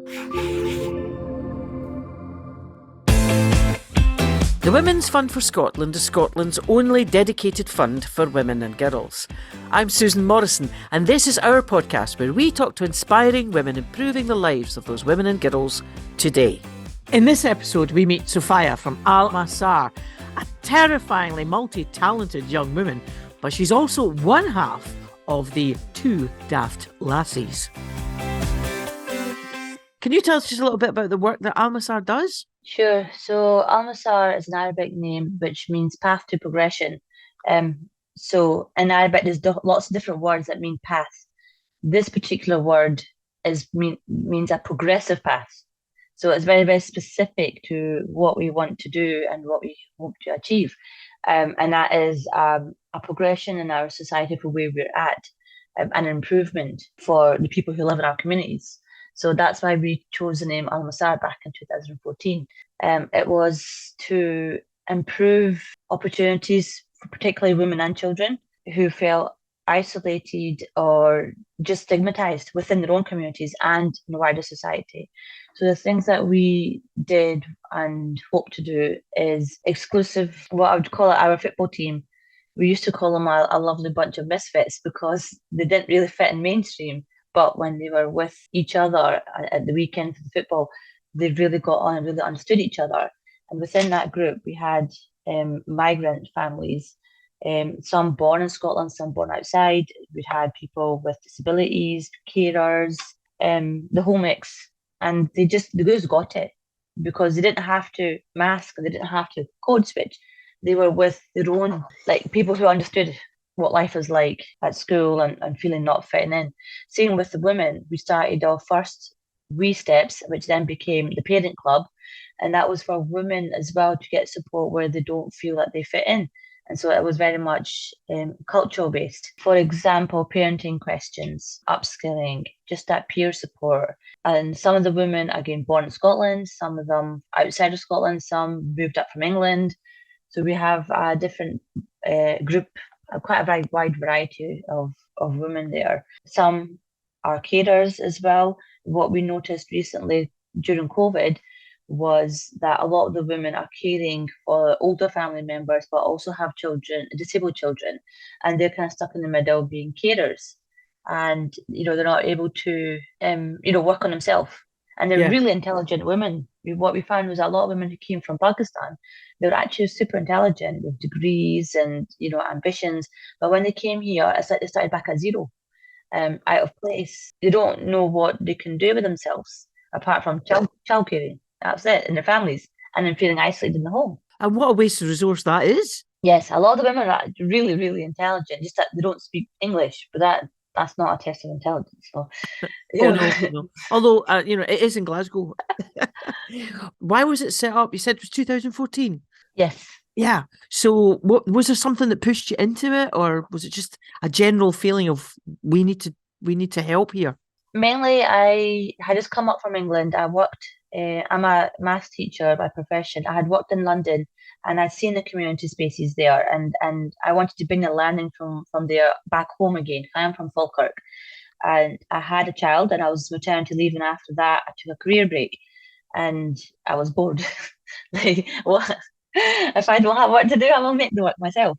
The Women's Fund for Scotland is Scotland's only dedicated fund for women and girls. I'm Susan Morrison, and this is our podcast where we talk to inspiring women improving the lives of those women and girls today. In this episode, we meet Sofia from Masaar, a terrifyingly multi-talented young woman, but she's also one half of the Two Daft Lassies. Can you tell us just a little bit about the work that Masaar does? Sure. So Al-Masar is an Arabic name which means path to progression. So in Arabic, there's lots of different words that mean path. This particular word means a progressive path. So it's very, very specific to what we want to do and what we hope to achieve. And that is a progression in our society for where we're at, an improvement for the people who live in our communities. So that's why we chose the name Al-Masaar back in 2014. It was to improve opportunities for particularly women and children who felt isolated or just stigmatized within their own communities and in the wider society. So the things that we did and hope to do is exclusive, what I would call it our football team. We used to call them a lovely bunch of misfits because they didn't really fit in mainstream. But when they were with each other at the weekend for the football, they really got on and really understood each other. And within that group, we had migrant families, some born in Scotland, some born outside. We had people with disabilities, carers, the whole mix. And the girls got it because they didn't have to mask, they didn't have to code switch. They were with their own, like people who understood what life is like at school and feeling not fitting in. Same with the women, we started our first wee steps, which then became the parent club. And that was for women as well to get support where they don't feel that they fit in. And so it was very much cultural based. For example, parenting questions, upskilling, just that peer support. And some of the women, again, born in Scotland, some of them outside of Scotland, some moved up from England. So we have a different group, quite a very wide variety of women there. Some are carers as well. What we noticed recently during COVID was that a lot of the women are caring for older family members, but also have children, disabled children, and they're kind of stuck in the middle being carers. And, they're not able to, work on themselves. And they're really intelligent women. What we found was a lot of women who came from Pakistan, they were actually super intelligent with degrees and, ambitions. But when they came here, it's like they started back at zero, out of place. They don't know what they can do with themselves apart from child caring. That's it, in their families, and then feeling isolated in the home. And what a wasted resource that is. Yes, a lot of the women are really, really intelligent, just that they don't speak English, but that's not a test of intelligence. So, no. Although, it is in Glasgow. Why was it set up? You said it was 2014? Yes. Yeah. So was there something that pushed you into it, or was it just a general feeling of we need to help here? Mainly, I had just come up from England. I worked, I'm a maths teacher by profession. I had worked in London and I'd seen the community spaces there, and I wanted to bring the learning from there back home again. I am from Falkirk, and I had a child and I was maternity leave, and after that I took a career break and I was bored. Like, what? If I don't have work to do, I will make the work myself.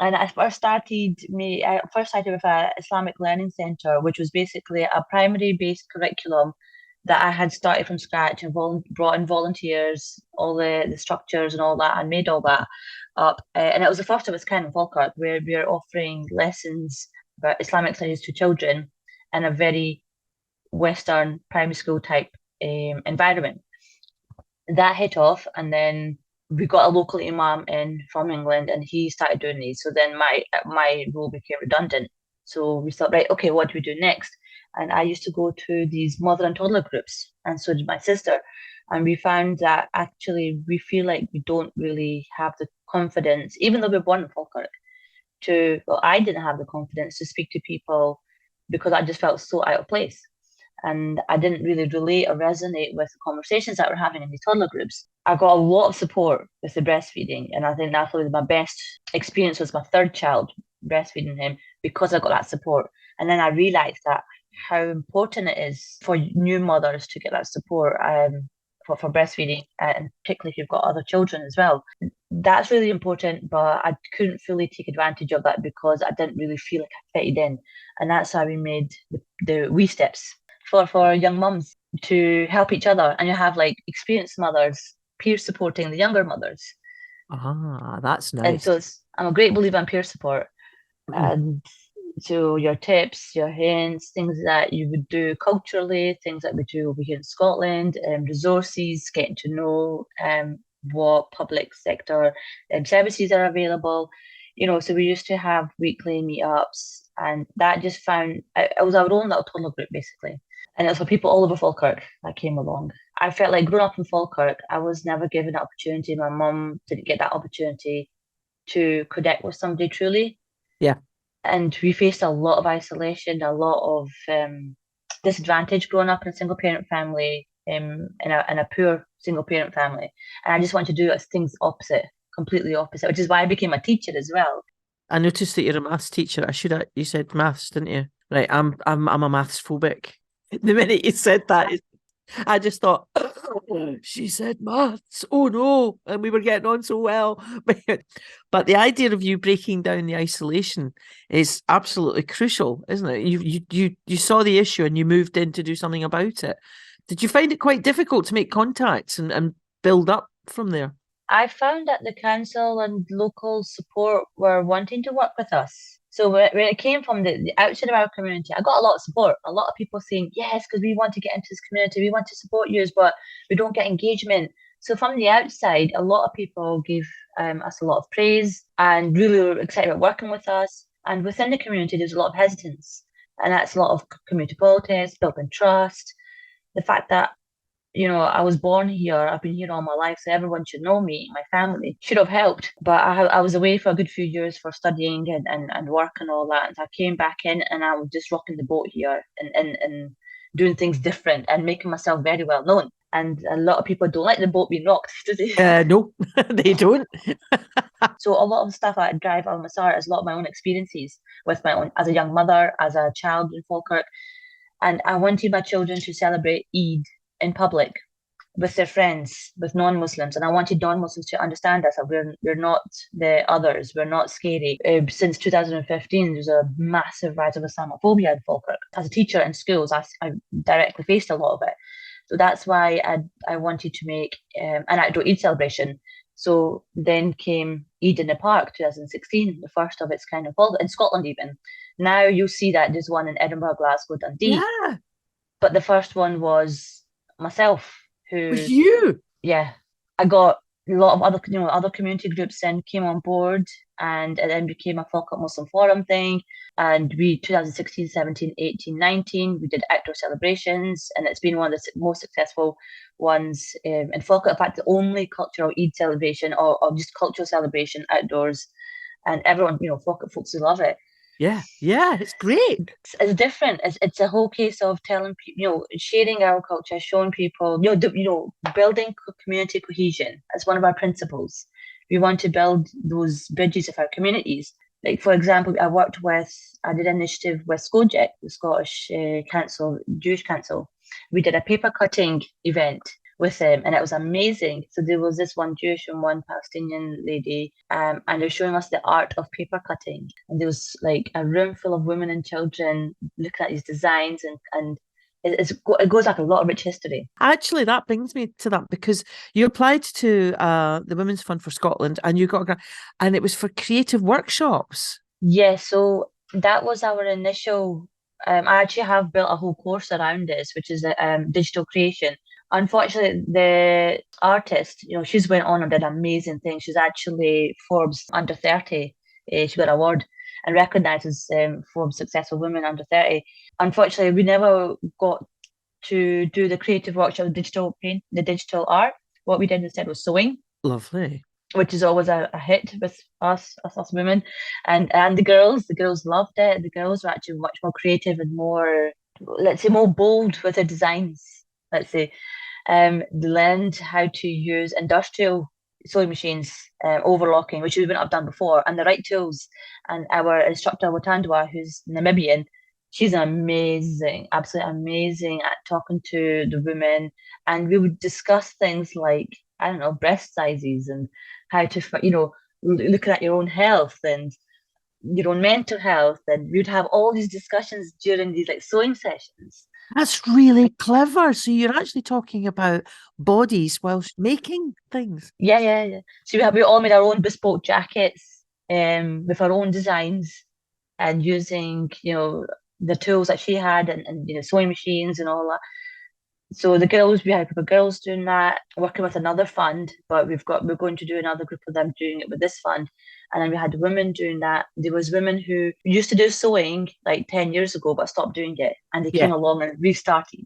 And I first started with an Islamic Learning Centre, which was basically a primary-based curriculum that I had started from scratch and brought in volunteers, all the structures and all that, and made all that up. And it was the first of its kind in Falkirk, where we are offering lessons about Islamic studies to children in a very Western primary school type environment. That hit off, and then we got a local imam in from England, and he started doing these. So then my role became redundant. So we thought, right, okay, what do we do next? And I used to go to these mother and toddler groups, and so did my sister. And we found that actually we feel like we don't really have the confidence, even though we're born in Falkirk, I didn't have the confidence to speak to people because I just felt so out of place. And I didn't really relate or resonate with the conversations that we're having in these toddler groups. I got a lot of support with the breastfeeding, and I think that's probably my best experience was my third child, breastfeeding him, because I got that support. And then I realised that how important it is for new mothers to get that support for breastfeeding, and particularly if you've got other children as well. That's really important, but I couldn't fully take advantage of that because I didn't really feel like I fitted in. And that's how we made the wee steps for young mums to help each other. And you have like experienced mothers peer supporting the younger mothers. Ah, that's And nice. so I'm a great believer in peer support. And so your tips, your hints, things that you would do culturally, things that we do over here in Scotland, resources, getting to know what public sector services are available. So we used to have weekly meetups, and that just found it was our own little toddler group basically. And it was for people all over Falkirk that came along. I felt like growing up in Falkirk, I was never given that opportunity. My mum didn't get that opportunity to connect with somebody truly. Yeah. And we faced a lot of isolation, a lot of disadvantage growing up in a single parent family, in a poor single parent family. And I just wanted to do things opposite, completely opposite, which is why I became a teacher as well. I noticed that you're a maths teacher. You said maths, didn't you? Right, I'm a maths phobic. The minute you said that, I just thought, oh, she said maths. Oh no. And we were getting on so well. But the idea of you breaking down the isolation is absolutely crucial, isn't it? You saw the issue and you moved in to do something about it. Did you find it quite difficult to make contacts and build up from there? I found that the council and local support were wanting to work with us. So where it came from, the outside of our community, I got a lot of support. A lot of people saying, yes, because we want to get into this community, we want to support you, but we don't get engagement. So from the outside, a lot of people gave us a lot of praise and really were excited about working with us. And within the community, there's a lot of hesitance. And that's a lot of community politics, building trust. The fact that I was born here. I've been here all my life, so everyone should know me. My family should have helped. But I was away for a good few years for studying and work and all that. And I came back in and I was just rocking the boat here and doing things different and making myself very well known. And a lot of people don't like the boat being rocked, do they? No, they don't. So a lot of the stuff I drive on Masaar is a lot of my own experiences with my own as a young mother, as a child in Falkirk. And I wanted my children to celebrate Eid in public with their friends, with non-Muslims, and I wanted non-Muslims to understand us. We're not the others. We're not scary. Since 2015, there's a massive rise of Islamophobia in Falkirk. As a teacher in schools, I directly faced a lot of it. So that's why I wanted to make an outdoor Eid celebration. So then came Eid in the Park 2016, the first of its kind in Scotland even. Now you'll see that there's one in Edinburgh, Glasgow, Dundee. Yeah. But the first one was myself, With you. yeah, I got a lot of other community groups then came on board, and it then became a Falkirk Muslim Forum thing. And we 2016, 17, 18, 19, we did outdoor celebrations, and it's been one of the most successful ones in Falkirk. In fact, the only cultural Eid celebration or just cultural celebration outdoors, and everyone, Falkirk folks love it. Yeah, it's great. It's different. It's a whole case of telling people, sharing our culture, showing people, building community cohesion. That's one of our principles. We want to build those bridges of our communities. Like, for example, I did an initiative with SCOJEC, the Scottish Council, Jewish Council. We did a paper cutting event with them, and it was amazing. So there was this one Jewish and one Palestinian lady, and they're showing us the art of paper cutting. And there was like a room full of women and children looking at these designs, and it goes like a lot of rich history. Actually, that brings me to that because you applied to the Women's Fund for Scotland and you got a grant, and it was for creative workshops. Yeah, so that was our initial. I actually have built a whole course around this, which is digital creation. Unfortunately, the artist, she's went on and did amazing things. She's actually Forbes under 30. She got an award and recognised as Forbes Successful Women under 30. Unfortunately, we never got to do the creative workshop, the digital art. What we did instead was sewing. Lovely. Which is always a hit with us women, and the girls. The girls loved it. The girls were actually much more creative and more, let's say, more bold with their designs. Let's say, they learned how to use industrial sewing machines, overlocking, which we wouldn't have done before, and the right tools. And our instructor Watandwa, who's Namibian, She's amazing, absolutely amazing at talking to the women. And we would discuss things like, I don't know, breast sizes and how to, looking at your own health and your own mental health. And we'd have all these discussions during these like sewing sessions. That's really clever. So you're actually talking about bodies whilst making things. Yeah, yeah, yeah. So we all made our own bespoke jackets with our own designs and using, the tools that she had and sewing machines and all that. So we had a group of girls doing that, working with another fund, but we're going to do another group of them doing it with this fund. And then we had women doing that. There was women who used to do sewing like 10 years ago, but stopped doing it. And they Yeah. came along and restarted.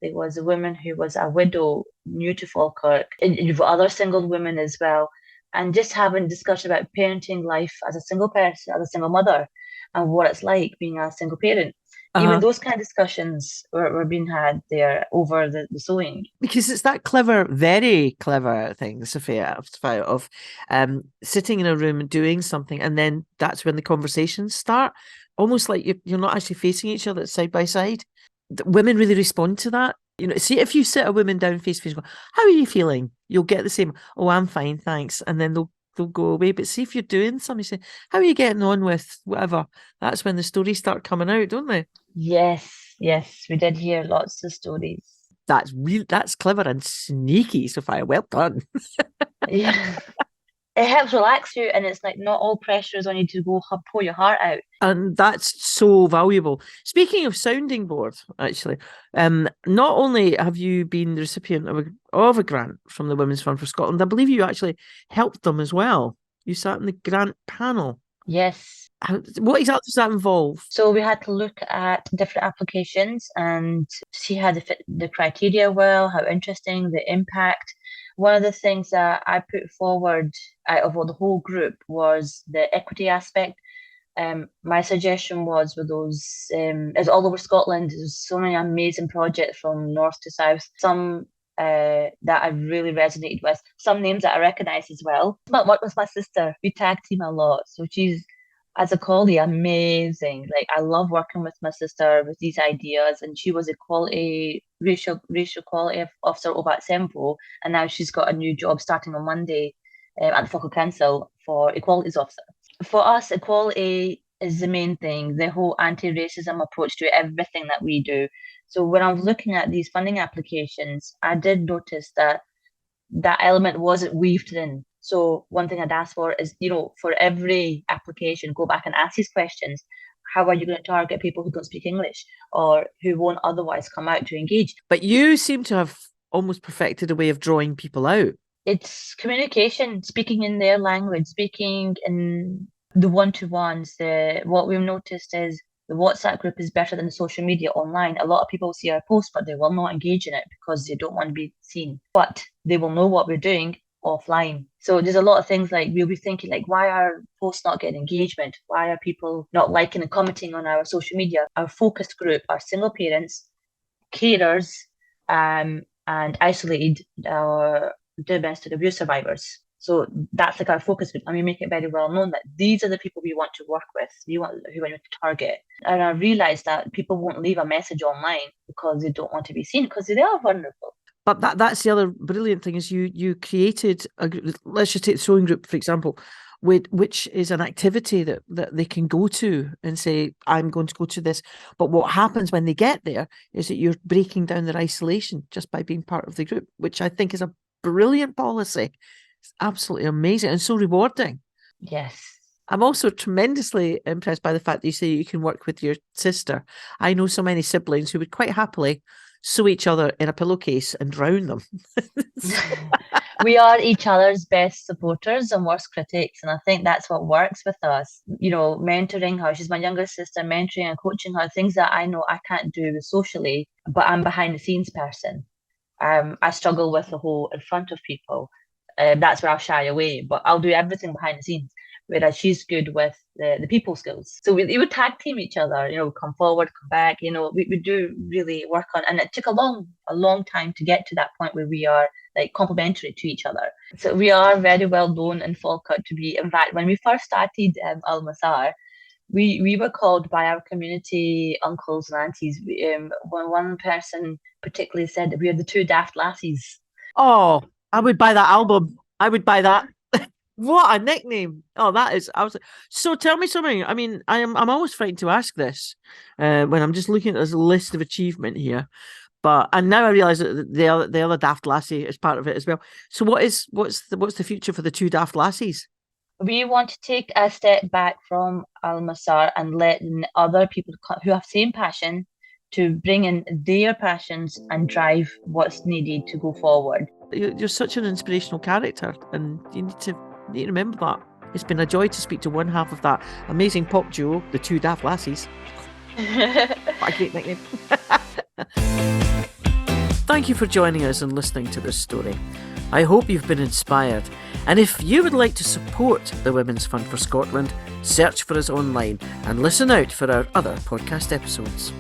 There was a woman who was a widow, new to Falkirk, and you've got other single women as well. And just having discussion about parenting life as a single person, as a single mother, and what it's like being a single parent. Even Uh-huh. those kind of discussions were being had there over the sewing. Because it's that clever, very clever thing, Sophia, of sitting in a room and doing something, and then that's when the conversations start. Almost like you're not actually facing each other side by side. Women really respond to that. See, if you sit a woman down face to face, go, "How are you feeling?" You'll get the same. "Oh, I'm fine, thanks," and then they'll go away. But see, if you're doing something, say, "How are you getting on with whatever?" That's when the stories start coming out, don't they? Yes, yes, we did hear lots of stories. That's clever and sneaky, Sophia. Well done. Yeah. It helps relax you, and it's like not all pressure is on you to go pour your heart out. And that's so valuable. Speaking of sounding board, actually, not only have you been the recipient of a grant from the Women's Fund for Scotland, I believe you actually helped them as well. You sat in the grant panel. Yes. What exactly does that involve? So we had to look at different applications and see how they fit the criteria well, how interesting, the impact. One of the things that I put forward out of all the whole group was the equity aspect. My suggestion was with those, it's all over Scotland. There's so many amazing projects from north to south. Some that I really resonated with. Some names that I recognise as well. But work with my sister. We tag team a lot, so she's as a colleague amazing. Like I love working with my sister with these ideas, and she was equality racial equality officer over at Semvo, and now she's got a new job starting on Monday at the Falkirk Council for equalities officer. For us, equality is the main thing, the whole anti-racism approach to everything that we do. So when I was looking at these funding applications, I did notice that that element wasn't weaved in. So one thing I'd ask for is, for every application, go back and ask these questions. How are you going to target people who don't speak English or who won't otherwise come out to engage? But you seem to have almost perfected a way of drawing people out. It's communication, speaking in their language, speaking in the one-to-ones. What we've noticed is the WhatsApp group is better than the social media online. A lot of people see our posts, but they will not engage in it because they don't want to be seen. But they will know what we're doing offline. So there's a lot of things like we'll be thinking like, why are posts not getting engagement? Why are people not liking and commenting on our social media? Our focused group are single parents, carers, and isolated domestic abuse survivors. So that's like our focus group, and we make it very well known that these are the people we want to work with, who we want to target. And I realized that people won't leave a message online because they don't want to be seen because they are vulnerable. But that's the other brilliant thing is you created let's just take the sewing group for example, which is an activity that they can go to and say, I'm going to go to this. But what happens when they get there is that you're breaking down their isolation just by being part of the group, which I think is a brilliant policy. It's absolutely amazing and so rewarding. Yes. I'm also tremendously impressed by the fact that you say you can work with your sister. I know so many siblings who would quite happily sew each other in a pillowcase and drown them. We are each other's best supporters and worst critics. And I think that's what works with us. Mentoring her. She's my younger sister, mentoring and coaching her, things that I know I can't do socially, but I'm behind the scenes person. I struggle with the whole in front of people. That's where I'll shy away, but I'll do everything behind the scenes. Whereas she's good with the people skills. So we would tag team each other, come forward, come back, we do really work on, and it took a long time to get to that point where we are like complementary to each other. So we are very well known in Falkirk to be, in fact, when we first started Al Masaar, We were called by our community uncles and aunties. When one person particularly said that we are the two daft lassies. Oh, I would buy that album. I would buy that. What a nickname! Oh, that is. I was so. Tell me something. I mean, I'm always frightened to ask this when I'm just looking at this list of achievement here. But and now I realise that the other Daft Lassie is part of it as well. So what's the future for the two Daft Lassies? We want to take a step back from Al Masar and let other people who have same passion to bring in their passions and drive what's needed to go forward. You're such an inspirational character, and you need to remember that. It's been a joy to speak to one half of that amazing pop duo, the two Daft Lassies. What a great nickname. Thank you for joining us and listening to this story. I hope you've been inspired. And if you would like to support the Women's Fund for Scotland, search for us online and listen out for our other podcast episodes.